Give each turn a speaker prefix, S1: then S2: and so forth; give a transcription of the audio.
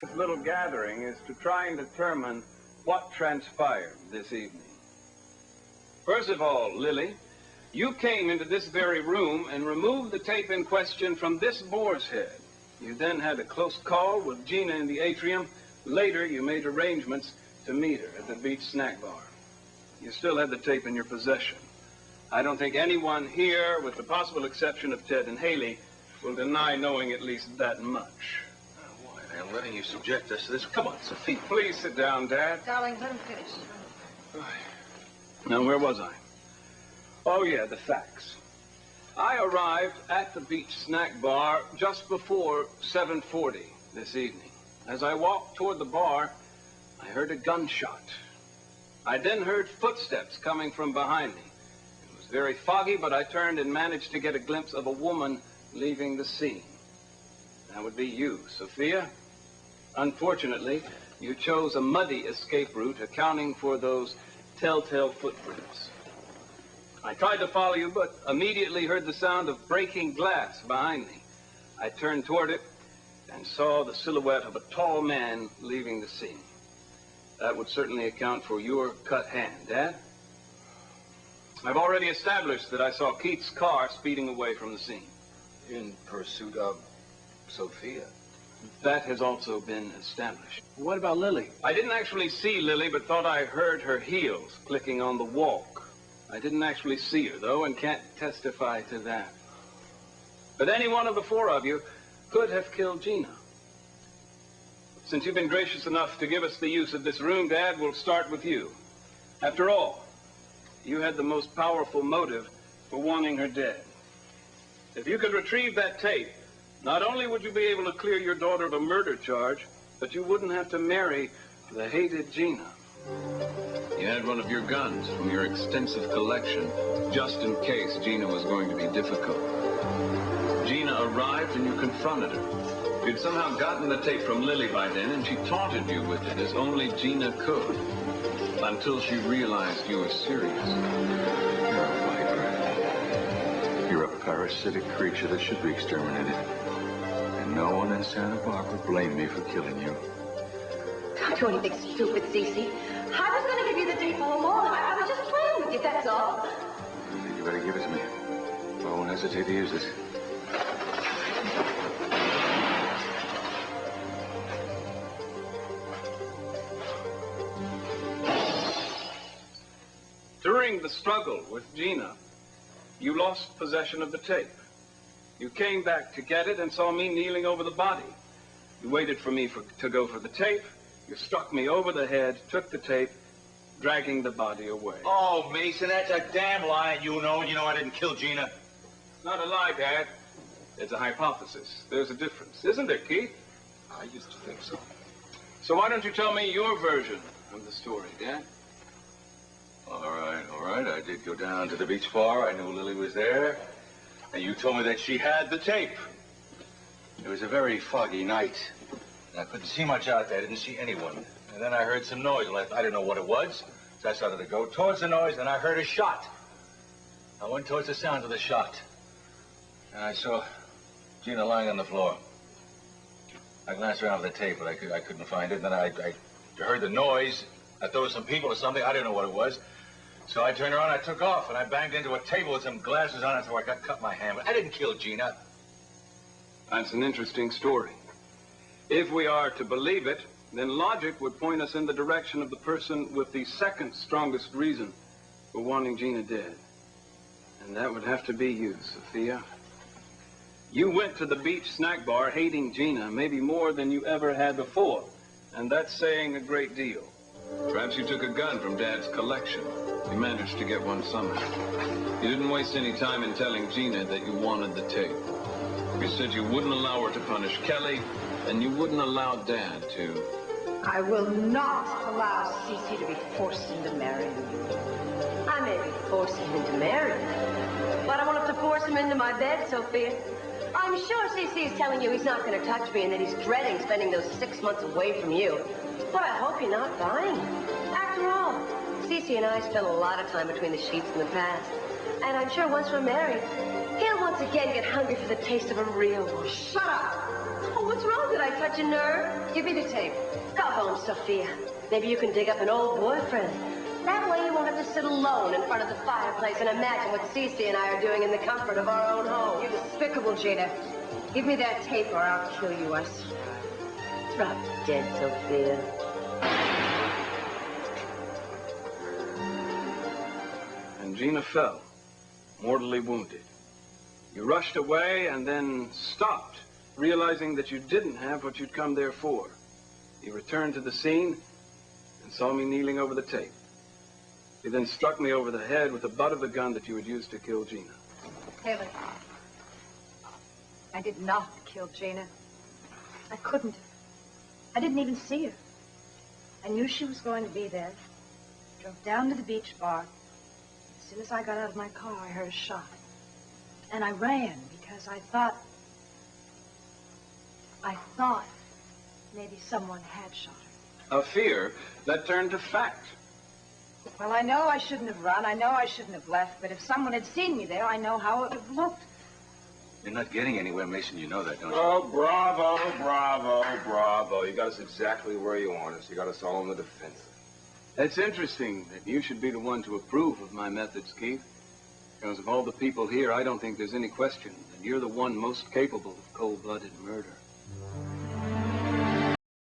S1: This little gathering is to try and determine what transpired this evening. First of all, Lily, you came into this very room and removed the tape in question from this boar's head. You then had a close call with Gina in the atrium. Later, you made arrangements to meet her at the beach snack bar. You still had the tape in your possession. I don't think anyone here, with the possible exception of Ted and Haley, will deny knowing at least that much.
S2: Why, I'm letting you subject us to this. Come on, Sophia.
S1: Please sit down, Dad.
S3: Darling, let him finish.
S1: Now, where was I? Oh, yeah, the facts. I arrived at the beach snack bar just before 7:40 this evening. As I walked toward the bar, I heard a gunshot. I then heard footsteps coming from behind me. It was very foggy, but I turned and managed to get a glimpse of a woman leaving the scene. That would be you, Sophia. Unfortunately, you chose a muddy escape route, accounting for those telltale footprints. I tried to follow you, but immediately heard the sound of breaking glass behind me. I turned toward it and saw the silhouette of a tall man leaving the scene. That would certainly account for your cut hand, Dad. I've already established that I saw Keith's car speeding away from the scene.
S2: In pursuit of Sophia.
S1: That has also been established. What about Lily? I didn't actually see Lily, but thought I heard her heels clicking on the walk. I didn't actually see her, though, and can't testify to that. But any one of the four of you could have killed Gina. Since you've been gracious enough to give us the use of this room, Dad, we'll start with you. After all, you had the most powerful motive for wanting her dead. If you could retrieve that tape, not only would you be able to clear your daughter of a murder charge, but you wouldn't have to marry the hated Gina. You had one of your guns from your extensive collection, just in case Gina was going to be difficult. Gina arrived and you confronted her. You'd somehow gotten the tape from Lily by then, and she taunted you with it as only Gina could, until she realized you were serious.
S4: You're a viper. You're a parasitic creature that should be exterminated. And no one in Santa Barbara blamed me for killing you.
S3: Don't do anything stupid, Cece. I was going to give you the tape all along. I was just playing with you, that's all.
S4: I think you better give it to me. I won't hesitate to use it.
S1: During the struggle with Gina, you lost possession of the tape. You came back to get it and saw me kneeling over the body. You waited for me to go for the tape. You struck me over the head, took the tape, dragging the body away.
S2: Oh, Mason, that's a damn lie. You know I didn't kill Gina.
S1: Not a lie, Dad. It's a hypothesis. There's a difference, isn't there, Keith?
S2: I used to think so.
S1: So why don't you tell me your version of the story, Dad?
S4: All right. I did go down to the beach bar. I knew Lily was there. And you told me that she had the tape. It was a very foggy night. I couldn't see much out there. I didn't see anyone. And then I heard some noise. I didn't know what it was. So I started to go towards the noise, and I heard a shot. I went towards the sound of the shot. And I saw Gina lying on the floor. I glanced around for the tape, but I couldn't find it. And then I heard the noise. I thought it was some people or something. I didn't know what it was. So I turned around, I took off, and I banged into a table with some glasses on it, so I cut my hand. But I didn't kill Gina.
S1: That's an interesting story. If we are to believe it, then logic would point us in the direction of the person with the second strongest reason for wanting Gina dead. And that would have to be you, Sophia. You went to the beach snack bar hating Gina, maybe more than you ever had before. And that's saying a great deal. Perhaps you took a gun from Dad's collection. You managed to get one somehow. You didn't waste any time in telling Gina that you wanted the tape. You said you wouldn't allow her to punish Kelly, and you wouldn't allow Dad to.
S3: I will not allow Cece to be forced into marrying you. I may be forcing him into marry you, but I won't have to force him into my bed, Sophia. I'm sure Cece is telling you he's not going to touch me and that he's dreading spending those 6 months away from you. But I hope you're not buying. After all, Cece and I spent a lot of time between the sheets in the past. And I'm sure once we're married, He'll once again get hungry for the taste of a real one.
S5: Shut up.
S3: Oh, what's wrong? Did I touch a nerve?
S5: Give me the tape.
S3: Go home, Sophia. Maybe you can dig up an old boyfriend. That way you won't have to sit alone in front of the fireplace and imagine what Cece and I are doing in the comfort of our own home.
S5: You're despicable, Gina. Give me that tape or I'll kill you, I swear.
S3: Drop dead, Sophia.
S1: And Gina fell, mortally wounded. You rushed away and then stopped, realizing that you didn't have what you'd come there for. You returned to the scene and saw me kneeling over the tape. You then struck me over the head with the butt of the gun that you had used to kill Gina.
S5: Haley, I did not kill Gina. I couldn't. I didn't even see her. I knew she was going to be there. Drove down to the beach bar. As soon as I got out of my car, I heard a shot. And I ran because I thought maybe someone had shot her.
S1: A fear that turned to fact.
S5: Well, I know I shouldn't have run. I know I shouldn't have left. But if someone had seen me there, I know how it would have looked.
S4: You're not getting anywhere, Mason. You know that, don't you?
S6: Oh, bravo, bravo, bravo. You got us exactly where you want us. You got us all on the defensive.
S1: It's interesting that you should be the one to approve of my methods, Keith. Because of all the people here, I don't think there's any question that you're the one most capable of cold-blooded murder.